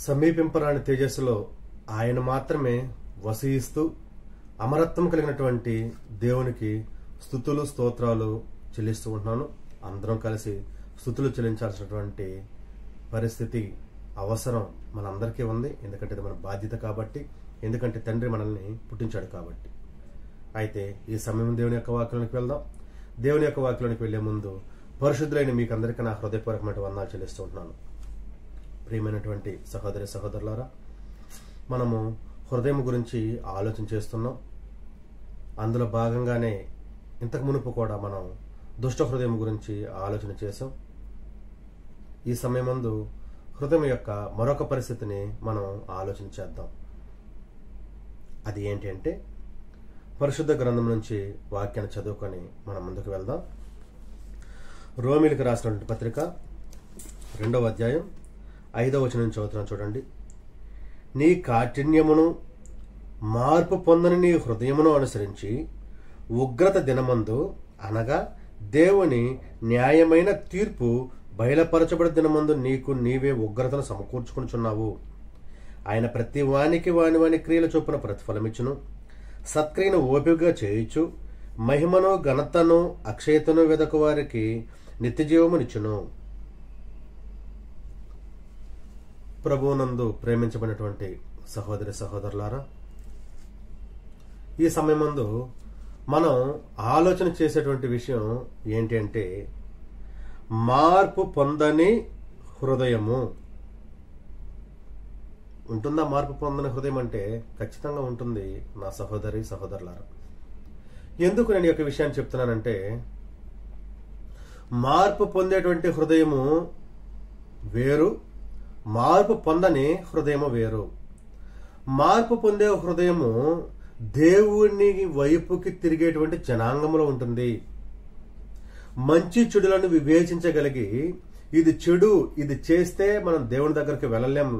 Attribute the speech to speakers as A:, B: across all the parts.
A: సమీపింపరాని తేజస్సులో ఆయన మాత్రమే వసిస్తూ అమరత్వం కలిగినటువంటి దేవునికి స్తుతులు స్తోత్రాలు చెల్లిస్తూ ఉంటున్నాను. అందరం కలిసి స్తుతులు చెల్లించాల్సినటువంటి పరిస్థితి అవసరం మనందరికీ ఉంది. ఎందుకంటే ఇది మన బాధ్యత కాబట్టి, ఎందుకంటే తండ్రి మనల్ని పుట్టించాడు కాబట్టి. అయితే ఈ సమయం దేవుని యొక్క వాక్యంలోకి వెళ్దాం. దేవుని యొక్క వాక్యంలోకి వెళ్లే ముందు పరిశుద్ధులైన మీకు అందరికీ నా హృదయపూర్వకమైన వందనాలు చెల్లిస్తూ ఉంటున్నాను. ప్రియమైనటువంటి సహోదరి సహోదరులారా, మనము హృదయం గురించి ఆలోచన చేస్తున్నాం. అందులో భాగంగానే ఇంతకు మునుపు కూడా మనం దుష్ట హృదయం గురించి ఆలోచన చేసాం. ఈ సమయం ముందు హృదయం యొక్క మరొక పరిస్థితిని మనం ఆలోచన చేద్దాం. అది ఏంటి అంటే, పరిశుద్ధ గ్రంథం నుంచి వాక్యాన్ని చదువుకొని మనం ముందుకు వెళ్దాం. రోమీలకు రాసినటువంటి పత్రిక 2వ అధ్యాయం 5వ వచనం నుంచి చదువుతున్నాను చూడండి. నీ కాఠిన్యమును మార్పు పొందని నీ హృదయమును అనుసరించి ఉగ్రత దినమందు అనగా దేవుని న్యాయమైన తీర్పు బయలుపరచబడి దినమందు నీకు నీవే ఉగ్రతను సమకూర్చుకుంటున్నావు. ఆయన ప్రతి వానికి వాని వాని క్రియల చొప్పున ప్రతిఫలమిచ్చును. సత్క్రియను ఓపికగా చేయుచు మహిమను ఘనతను అక్షయతను వెదకు వారికి నిత్యజీవమునిచ్చును. ప్రభువునందు ప్రేమించబడినటువంటి సహోదరి సహోదరులారా, ఈ సమయమందు మనం ఆలోచన చేసేటువంటి విషయం ఏంటి అంటే, మార్పు పొందని హృదయము. ఉంటుందా మార్పు పొందని హృదయం అంటే? ఖచ్చితంగా ఉంటుంది నా సహోదరి సహోదరులారా. ఎందుకు నేను ఈ యొక్క విషయాన్ని చెప్తున్నానంటే, మార్పు పొందేటువంటి హృదయము వేరు, మార్పు పొందని హృదయము వేరు. మార్పు పొందే హృదయము దేవుని వైపుకి తిరిగేటువంటి జనాంగంలో ఉంటుంది. మంచి చెడులను వివేచించగలిగి, ఇది చెడు, ఇది చేస్తే మనం దేవుని దగ్గరికి వెళ్ళలేం,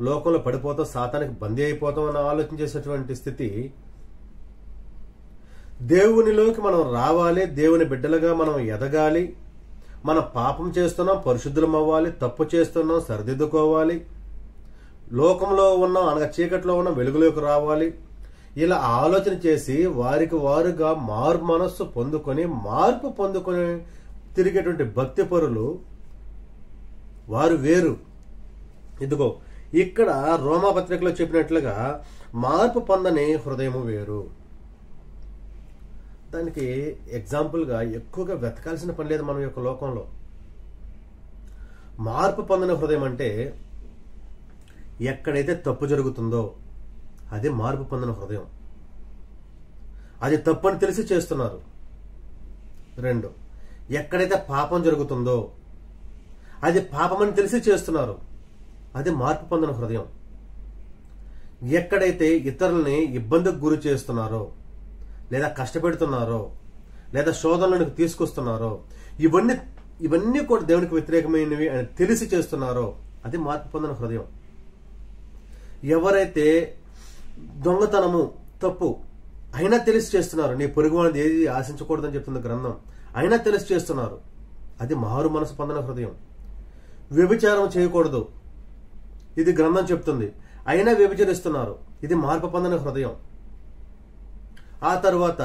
A: లోకంలో పడిపోతాం, సాతానికి బందీ అయిపోతాం అని ఆలోచన చేసేటువంటి స్థితి. దేవునిలోకి మనం రావాలి, దేవుని బిడ్డలుగా మనం ఎదగాలి. మనం పాపం చేస్తున్నాం, పరిశుద్ధులం అవ్వాలి, తప్పు చేస్తున్నాం, సరిదిద్దుకోవాలి, లోకంలో ఉన్నాం అనగా చీకట్లో ఉన్నాం, వెలుగులోకి రావాలి. ఇలా ఆలోచన చేసి వారికి వారుగా మారు మనస్సు పొందుకొని, మార్పు పొందుకొని తిరిగేటువంటి భక్తి పరులు వారు వేరు. ఇదిగో ఇక్కడ రోమాపత్రికలో చెప్పినట్లుగా మార్పు పొందని హృదయము వేరు. దానికి ఎగ్జాంపుల్గా ఎక్కువగా వెతకాల్సిన పని లేదు మన యొక్క లోకంలో. మార్పు పొందని హృదయం అంటే ఎక్కడైతే తప్పు జరుగుతుందో అది మార్పు పొందిన హృదయం. అది తప్పని తెలిసి చేస్తున్నారు. 2, ఎక్కడైతే పాపం జరుగుతుందో అది పాపమని తెలిసి చేస్తున్నారు, అది మార్పు పొందిన హృదయం. ఎక్కడైతే ఇతరుల్ని ఇబ్బందికి గురి చేస్తున్నారో, లేదా కష్టపెడుతున్నారో, లేదా శోధనలకు తీసుకొస్తున్నారో, ఇవన్నీ కూడా దేవునికి వ్యతిరేకమైనవి అని తెలిసి చేస్తున్నారో, అది మార్పు పొందిన హృదయం. ఎవరైతే దొంగతనము తప్పు అయినా తెలిసి చేస్తున్నారు, నీ పొరుగువాడిని ఏది ఆశించకూడదని చెప్తుంది గ్రంథం, అయినా తెలిసి చేస్తున్నారు, అది మారు మనసు పొందిన హృదయం. వ్యభిచారం చేయకూడదు, ఇది గ్రంథం చెప్తుంది, అయినా వ్యభిచరిస్తున్నారు, ఇది మార్పు పొందిన హృదయం. ఆ తర్వాత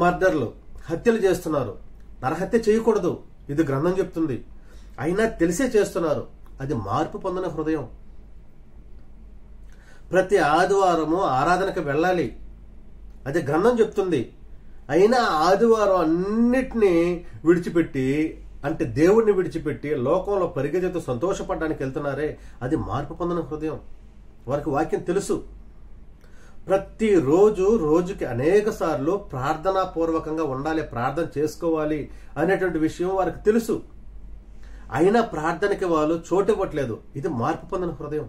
A: మర్డర్లు, హత్యలు చేస్తున్నారు, నరహత్య చేయకూడదు, ఇది గ్రంథం చెప్తుంది, అయినా తెలిసే చేస్తున్నారు, అది మార్పు పొందిన హృదయం. ప్రతి ఆదివారము ఆరాధనకు వెళ్ళాలి, అది గ్రంథం చెప్తుంది, అయినా ఆదివారం అన్నిటినీ విడిచిపెట్టి, అంటే దేవుణ్ణి విడిచిపెట్టి లోకంలో పరిగెత్తుతూ సంతోషపడడానికి వెళ్తున్నారే, అది మార్పు పొందిన హృదయం. వారికి వాక్యం తెలుసు. ప్రతిరోజు రోజుకి అనేక సార్లు ప్రార్థనాపూర్వకంగా ఉండాలి, ప్రార్థన చేసుకోవాలి అనేటువంటి విషయం వారికి తెలుసు, అయినా ప్రార్థనకి వాళ్ళు చోటు ఇవ్వట్లేదు, ఇది మార్పు పొందిన హృదయం.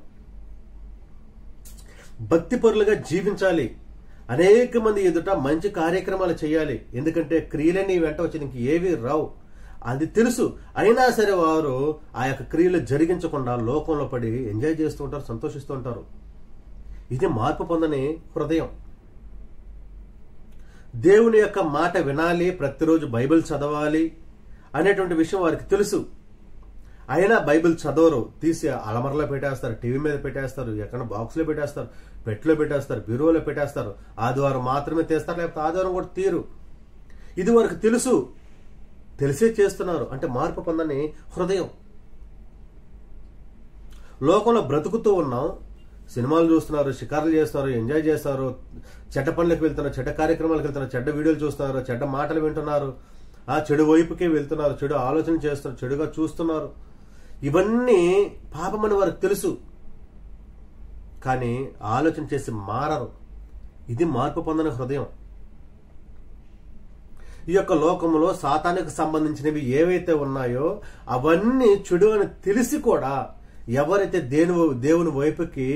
A: భక్తిపరులుగా జీవించాలి, అనేక మంది ఎదుట మంచి కార్యక్రమాలు చేయాలి, ఎందుకంటే క్రియలన్నీ వెంట వచ్చి నీకు ఏవి రావు, అది తెలుసు, అయినా సరే వారు ఆ యొక్క క్రియలు జరిగించకుండా లోకంలో పడి ఎంజాయ్ చేస్తూ ఉంటారు, సంతోషిస్తూ ఉంటారు. ఇది మార్పు పొందని హృదయం. దేవుని యొక్క మాట వినాలి, ప్రతిరోజు బైబిల్ చదవాలి అనేటువంటి విషయం వారికి తెలుసు, అయినా బైబిల్ చదవరు, తీసి అలమరలో పెట్టేస్తారు, టీవీ మీద పెట్టేస్తారు, ఎక్కడ బాక్స్లో పెట్టేస్తారు, పెట్లో పెట్టేస్తారు, బ్యూరోలో పెట్టేస్తారు. ఆదివారం మాత్రమే తీస్తారు, లేకపోతే ఆదివారం కూడా తీరు. ఇది వారికి తెలుసు, తెలిసే చేస్తున్నారు. అంటే మార్పు పొందని హృదయం. లోకంలో బ్రతుకుతూ ఉన్నాం, సినిమాలు చూస్తున్నారు, షికారులు చేస్తున్నారు, ఎంజాయ్ చేస్తున్నారు, చెడ్డ పనులకు వెళ్తున్నారు, చెడ్డ కార్యక్రమాలకు వెళ్తున్నారు, చెడ్డ వీడియోలు చూస్తున్నారు, చెడ్డ మాటలు వింటున్నారు, ఆ చెడు వైపుకే వెళ్తున్నారు, చెడు ఆలోచన చేస్తున్నారు, చెడుగా చూస్తున్నారు. ఇవన్నీ పాపమని వారికి తెలుసు, కానీ ఆలోచన చేసి మారరు. ఇది మార్పు పొందని హృదయం. ఈ యొక్క లోకంలో సాతానికి సంబంధించినవి ఏవైతే ఉన్నాయో అవన్నీ చెడు అని తెలిసి కూడా ఎవరైతే దేవుని వైపుకి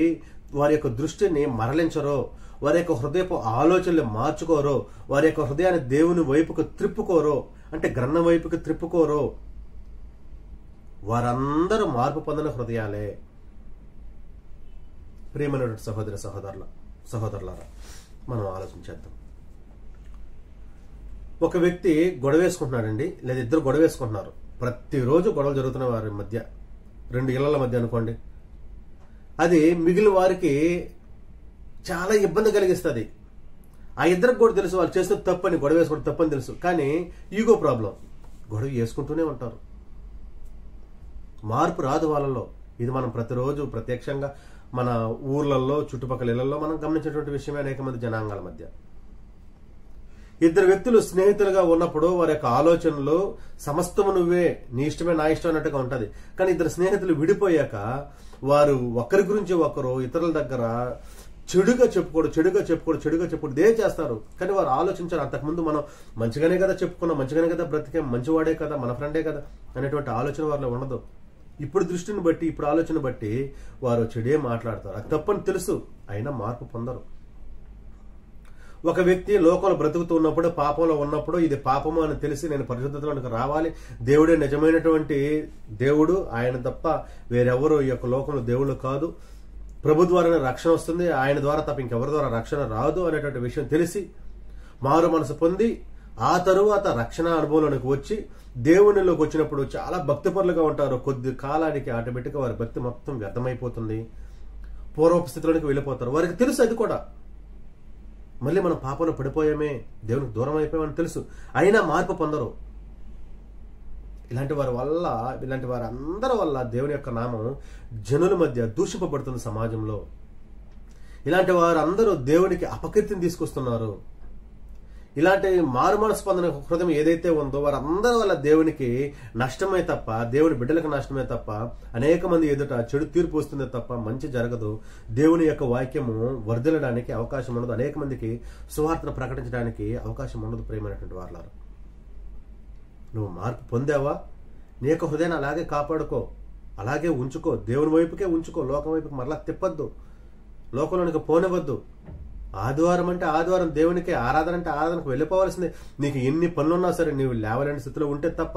A: వారి యొక్క దృష్టిని మరలించరో, వారి యొక్క హృదయపు ఆలోచనలు మార్చుకోరో, వారి యొక్క హృదయాన్ని దేవుని వైపుకు త్రిప్పుకోరో, అంటే గ్రంథం వైపుకి త్రిప్పుకోరో, వారందరూ మార్పు పొందిన హృదయాలే. ప్రియమైనటువంటి సహోదరులారా, మనం ఆలోచించేద్దాం. ఒక వ్యక్తి గొడవ వేసుకుంటున్నాడండి, లేదా ఇద్దరు గొడవ వేసుకుంటున్నారు. ప్రతిరోజు గొడవలు జరుగుతున్న వారి మధ్య, 2 ఇళ్ల మధ్య అనుకోండి. అది మిగిలిన వారికి చాలా ఇబ్బంది కలిగిస్తుంది. ఆ ఇద్దరికి కూడా తెలుసు వాళ్ళు చేస్తున్న తప్పని, గొడవ వేసుకోవడం తప్పని తెలుసు, కానీ ఈగో ప్రాబ్లం, గొడవ వేసుకుంటూనే ఉంటారు. మార్పు రాదు వాళ్ళలో. ఇది మనం ప్రతిరోజు ప్రత్యక్షంగా మన ఊర్లలో, చుట్టుపక్కల ఇళ్లలో మనం గమనించినటువంటి విషయమే. అనేక మంది జనాంగాల మధ్య ఇద్దరు వ్యక్తులు స్నేహితులుగా ఉన్నప్పుడు వారి యొక్క ఆలోచనలు సమస్తము నువ్వే, నీ ఇష్టమే నా ఇష్టం అన్నట్టుగా ఉంటది. కానీ ఇద్దరు స్నేహితులు విడిపోయాక వారు ఒకరి గురించి ఒకరు ఇతరుల దగ్గర చెడుగా చెప్పుకోడు ఇదే చేస్తారు. కానీ వారు ఆలోచించారు, అంతకుముందు మనం మంచిగానే కదా చెప్పుకున్నాం, మంచిగానే కదా బ్రతికాం, మంచివాడే కదా, మన ఫ్రెండే కదా అనేటువంటి ఆలోచన వారిలో ఉండదు. ఇప్పుడు దృష్టిని బట్టి, ఇప్పుడు ఆలోచన బట్టి వారు చెడే మాట్లాడతారు. అది తప్పని తెలుసు, అయినా మార్పు పొందరు. ఒక వ్యక్తి లోకంలో బ్రతుకుతూ ఉన్నప్పుడు, పాపంలో ఉన్నప్పుడు, ఇది పాపము అని తెలిసి నేను పరిశుద్ధతలోనికి రావాలి, దేవుడే నిజమైనటువంటి దేవుడు, ఆయన తప్ప వేరెవరు ఈ యొక్క లోకంలో దేవుడు కాదు, ప్రభు ద్వారానే రక్షణ వస్తుంది, ఆయన ద్వారా తప్ప ఇంకెవరి ద్వారా రక్షణ రాదు అనేటువంటి విషయం తెలిసి మారు మనసు పొంది ఆ తరువాత రక్షణ అనుభవంలోనికి వచ్చి దేవునిలోకి వచ్చినప్పుడు చాలా భక్తిపరులుగా ఉంటారు. కొద్ది కాలానికి ఆటోమేటిక్గా వారి భక్తి మొత్తం వ్యర్థమైపోతుంది, పూర్వపు స్థితిలోనికి వెళ్ళిపోతారు. వారికి తెలుసు అది కూడా, మళ్ళీ మనం పాపంలో పడిపోయామే, దేవునికి దూరం అయిపోయామని తెలుసు, అయినా మార్పు పొందరు. ఇలాంటి వారి అందరి వల్ల దేవుని యొక్క నామం జనుల మధ్య దూషింపబడుతుంది సమాజంలో. ఇలాంటి వారందరూ దేవునికి అపకీర్తిని తీసుకొస్తున్నారు. ఇలాంటి మారుమనసు పొందిన హృదయం ఏదైతే ఉందో వారందరి వల్ల దేవునికి నష్టమే తప్ప, దేవుని బిడ్డలకు నష్టమే తప్ప, అనేక మంది ఎదుట చెడు తీర్పు వస్తుందే తప్ప మంచి జరగదు. దేవుని యొక్క వాక్యము వర్ధిల్లడానికి అవకాశం ఉండదు, అనేక మందికి సువార్తను ప్రకటించడానికి అవకాశం ఉండదు. ప్రియమైనటువంటి వారలారా, నువ్వు మార్పు పొందావా? నీ యొక్క హృదయాన్ని అలాగే కాపాడుకో, అలాగే ఉంచుకో, దేవుని వైపుకే ఉంచుకో, లోకం వైపుకి మరలా తిప్పద్దు, లోకంలోనికి పోనివద్దు. ఆదివారం అంటే ఆదివారం దేవునికి, ఆరాధన అంటే ఆరాధనకు వెళ్ళిపోవాల్సిందే. నీకు ఎన్ని పనులున్నా సరే నీవు లేవలేని స్థితిలో ఉంటే తప్ప,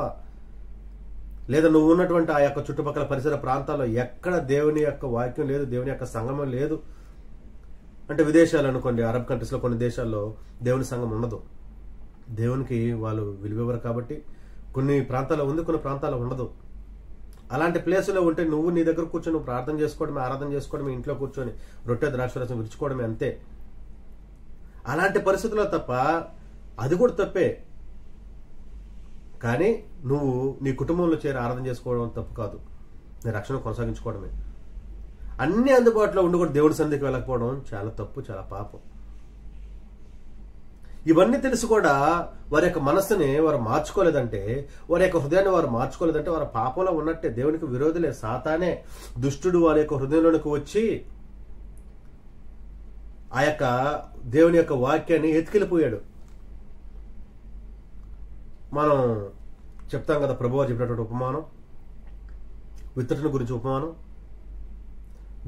A: లేదా నువ్వు ఉన్నటువంటి ఆ యొక్క చుట్టుపక్కల పరిసర ప్రాంతాల్లో ఎక్కడ దేవుని యొక్క వాక్యం లేదు, దేవుని యొక్క సంగమం లేదు. అంటే విదేశాలు అనుకోండి, అరబ్ కంట్రీస్లో కొన్ని దేశాల్లో దేవుని సంఘం ఉండదు. దేవునికి వాళ్ళు విలువెవరు కాబట్టి కొన్ని ప్రాంతాల్లో ఉంది, కొన్ని ప్రాంతాల్లో ఉండదు. అలాంటి ప్లేసులో ఉంటే నువ్వు నీ దగ్గర కూర్చొని నువ్వు ప్రార్థన చేసుకోవడమే, ఆరాధన చేసుకోవడమే, ఇంట్లో కూర్చొని రొట్టె ద్రాక్షరసం విరుచుకోవడమే, అంతే. అలాంటి పరిస్థితుల్లో తప్ప, అది కూడా తప్పే, కానీ నువ్వు నీ కుటుంబంలో చేరి ఆరాధన చేసుకోవడం తప్పు కాదు, నీ రక్షణ కొనసాగించుకోవడమే. అన్ని అందుబాటులో ఉండి కూడా దేవుడి సన్నిధికి వెళ్ళకపోవడం చాలా తప్పు, చాలా పాపం. ఇవన్నీ తెలిసి కూడా వారి యొక్క మనస్సుని వారు మార్చుకోలేదంటే, వారి యొక్క హృదయాన్ని వారు మార్చుకోలేదంటే వారు పాపంలో ఉన్నట్టే, దేవునికి విరోధులే. సాతానే, దుష్టుడు వారి యొక్క హృదయంలోనికి వచ్చి ఆ యొక్క దేవుని యొక్క వాక్యాన్ని ఎత్తుకెళ్ళిపోయాడు. మనం చెప్తాం కదా, ప్రభువారు చెప్పినటువంటి ఉపమానం, విత్తటుని గురించి ఉపమానం.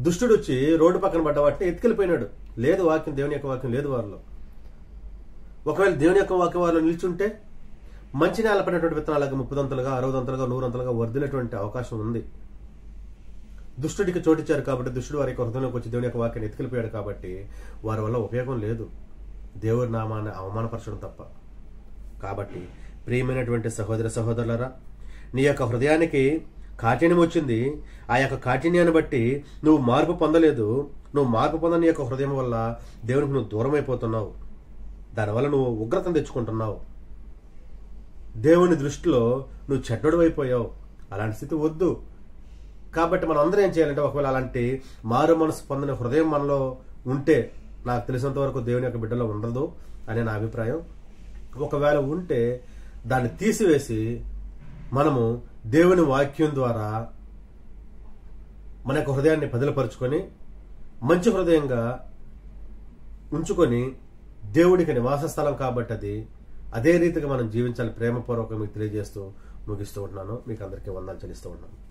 A: దుష్టుడు వచ్చి రోడ్డు పక్కన పడ్డ వాటిని ఎత్తుకెళ్ళిపోయినాడు. లేదు వాక్యం, దేవుని యొక్క వాక్యం లేదు వారిలో. ఒకవేళ దేవుని యొక్క వాక్యం వారిలో నిల్చుంటే మంచి నేల పడినటువంటి విత్తనాలుగా 30 60 100 వర్ధిల్లేటువంటి అవకాశం ఉంది. దుష్టుడికి చోటిచ్చారు కాబట్టి, దుష్టుడు వారి యొక్క హృదయంలోకి వచ్చి దేవుని యొక్క వాక్యాన్ని ఎత్తుకెళ్ళిపోయాడు కాబట్టి వారి వల్ల ఉపయోగం లేదు, దేవుడి నామాన్ని అవమానపరచడం తప్ప. కాబట్టి ప్రియమైనటువంటి సహోదరులారా, నీ యొక్క హృదయానికి కాఠిన్యం వచ్చింది. ఆ యొక్క కాఠిన్యాన్ని బట్టి నువ్వు మార్పు పొందలేదు. నువ్వు మార్పు పొందని యొక్క హృదయం వల్ల దేవునికి నువ్వు దూరం అయిపోతున్నావు. దానివల్ల నువ్వు ఉగ్రతను తెచ్చుకుంటున్నావు. దేవుని దృష్టిలో నువ్వు చెడ్డడు అయిపోయావు. అలాంటి స్థితి వద్దు. కాబట్టి మనం అందరం ఏం చేయాలంటే, ఒకవేళ అలాంటి మారు మనసు పొందిన హృదయం మనలో ఉంటే, నాకు తెలిసినంత వరకు దేవుని యొక్క బిడ్డలో ఉండదు అనే నా అభిప్రాయం. ఒకవేళ ఉంటే దాన్ని తీసివేసి మనము దేవుని వాక్యం ద్వారా మన యొక్క హృదయాన్ని పదిలపరుచుకొని మంచి హృదయంగా ఉంచుకొని, దేవుడికి నివాస స్థలం కాబట్టి అది అదే రీతిగా మనం జీవించాలి. ప్రేమపూర్వకంగా మీకు తెలియజేస్తూ ముగిస్తూ ఉంటున్నాను. మీకు అందరికీ వందనాలు చెల్లిస్తూ ఉన్నాను.